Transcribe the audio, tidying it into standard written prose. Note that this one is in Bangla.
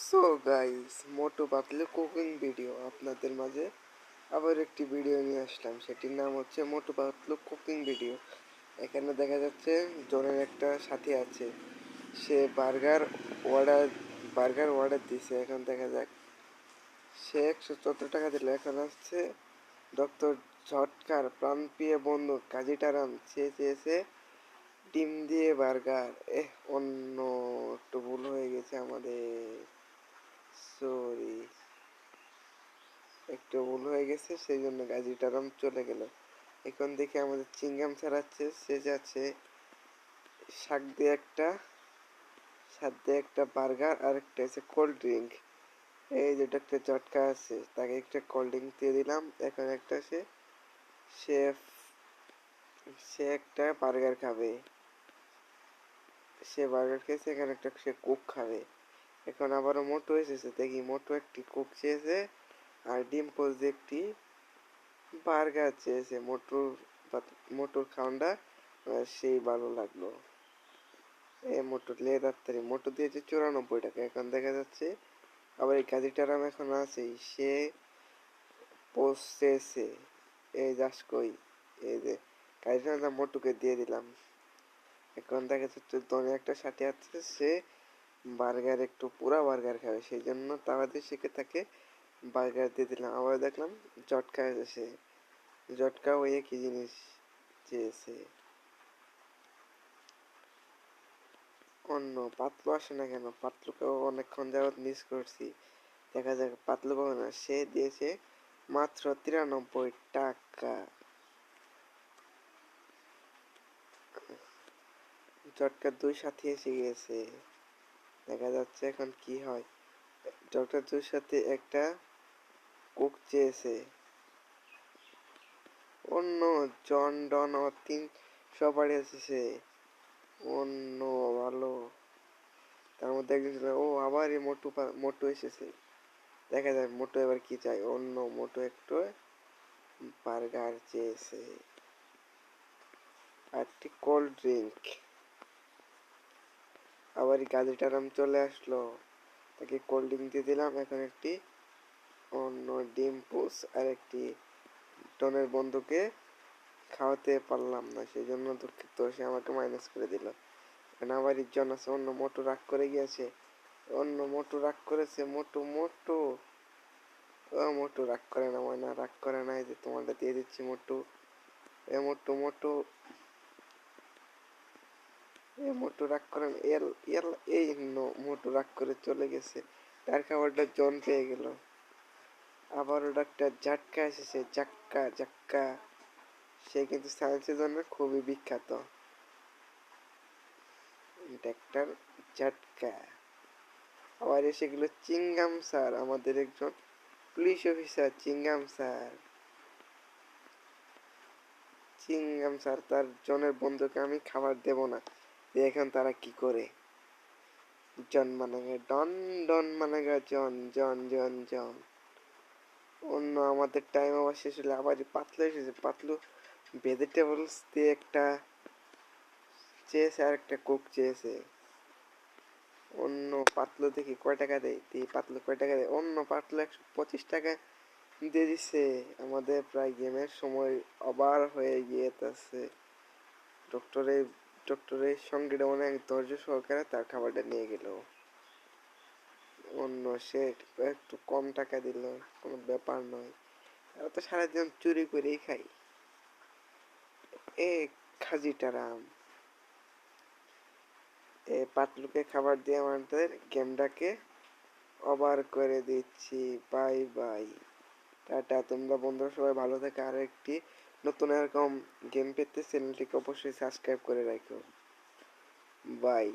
So guys, Motu Patlu cooking video আপনাদের মাঝে আবার একটি ভিডিও নিয়ে আসলাম। সেটির নাম হচ্ছে মোটু পাতলু কুকিং ভিডিও। এখানে দেখা যাচ্ছে জনের একটা সাথী আছে, সে বার্গার অর্ডার দিছে। এখন দেখা যাক, সে 114 টাকা দিল। এখন আসছে ডক্টর ঝটকার প্রাণপ্রিয় বন্ধু কাজীটারাম, সে চেয়েছে ডিম দিয়ে বার্গার। অন্য একটু ভুল হয়ে গেছে আমাদের, সরি, একটু ভুল হয়ে গেছে, সেই জন্য গাজীটারাম চলে গেল। এখন দেখি আমাদের চিংগাম ছাড়াচ্ছে, সে যাচ্ছে শাক দিয়ে একটা বার্গার আর একটা আছে কোল্ড ড্রিঙ্ক। এই যেটা একটা চটকা আছে, তাকে একটা কোল্ড ড্রিঙ্ক দিয়ে দিলাম। এখন একটা সে সে একটা বার্গার খাবে, সে বার্গার খেয়েছে। এখানে একটা সে কোক খাবে। এখন আবারও মোটু এসেছে, দেখি মোটু একটি কোক চেয়েছে আর ডিম পোজ দিয়ে একটি বার্গার চেয়েছে। মোটুর খাওয়াটা সেই ভালো লাগলো। মোটু লেদার মোটু দিয়েছে 94 টাকা। এখন দেখা যাচ্ছে আবার এই কাজীটারাম এখন আছেই, সে পোজ চেয়েছে। এই যাস কই, এই যে কাজীটারাম মোটুকে দিয়ে দিলাম। এখন দেখা যাচ্ছে দনে একটা সাথে আছে, সে বার্গার একটু পুরা বার্গার খাবে, সেই জন্য তাড়াতাড়ি শিখে তাকে বার্গার দিয়ে দিলাম। আবার দেখলাম জটকা এসেছে, জটকা ওই একই জিনিস চেয়েছে। অন্য পাতলু আসে না কেন? পাতলুকেও অনেকক্ষণ যাবৎ মিস করছি। দেখা যাক পাতলু পাবে না। সে দিয়েছে মাত্র 93 টাকা। জটকার দুই সাথী এসে গিয়েছে, দেখা যাচ্ছে এখন কি হয়। জটকার দুই সাথে একটা কুক চেয়েছে। অন্য জন ডন ও 300 বাড়ি এসেছে। অন্য ভালো, তার মধ্যে একজন ছিল, ও আবার এই মোটু এসেছে। দেখা যাক মোটু এবার কি চাই। অন্য মোটু একটু বার্গার চেয়েছে আর একটি কোল্ড ড্রিঙ্ক। আবার গাজীটারাম চলে আসলো, তাকে কোল্ড ড্রিঙ্ক দিয়ে দিলাম। এখন একটি অন্য ডিম পোস আর একটি টনের বন্ধুকে খাওয়াতে পারলাম না, সেই জন্য দুঃখিত, সে আমাকে মাইনাস করে দিল। এখন আবার ইজন আছে, অন্য মোটু রাগ করে গিয়েছে। অন্য মোটু রাগ করেছে, মোটু মোটু ও মোটু রাগ করে না, ময়না রাগ করে না, এই যে তোমারটা দিয়ে দিচ্ছি মোটু। এ মোটু মোটু এ মোটু রাগ করে না, এল এল এই মোটু রাগ করে চলে গেছে, তার খাবারটা জন পেয়ে গেল। আবারও ডাক্তার ঝাটকা এসেছে, জাক্কা জাক্কা, সে কিন্তু সায়েন্সের জন্য খুবই বিখ্যাত। ডাক্তার ঝাটকা। আবার এসে গেল চিংগাম স্যার, আমাদের একজন পুলিশ অফিসার। চিংগাম স্যার তার জনের বন্ধুকে আমি খাবার দেব না, এখন তারা কি করে। জন মানেগা ডন, ডন মানেগা জন, জন জন জন। অন্য আমাদের টাইম আবার শেষ হলে আবার পাতলু এসেছে। পাতলু ভেজিটেবলস দিয়ে একটা চেয়েছে আর একটা কোক চেয়েছে। অন্য পাতলু দেখি কয় টাকা দেয়, পাতলু কয় টাকা দেয়। অন্য পাতলু 125 টাকা দিয়ে দিচ্ছে। আমাদের প্রায় গেমের সময় ওভার হয়ে গিয়েছে। ডক্টরের সঙ্গে অনেক ধৈর্য সহকারে তার খাবারটা নিয়ে গেল। অন্য সে একটু কম টাকা দিল, কোনো ব্যাপার নয়, আমরা তো সারাদিন চুরি করেই খাই। এ খাজিটারাম এ পাতলুকে খাবার দিয়ে আমাদের গেমটাকে ওভার করে দিচ্ছি। Bye bye, tata. তোমরা বন্ধুরা সবাই ভালো থেকে, আরো একটি নতুন এরকম গেম পেতে চ্যানেলটিকে অবশ্যই সাবস্ক্রাইব করে রাখো। বাই।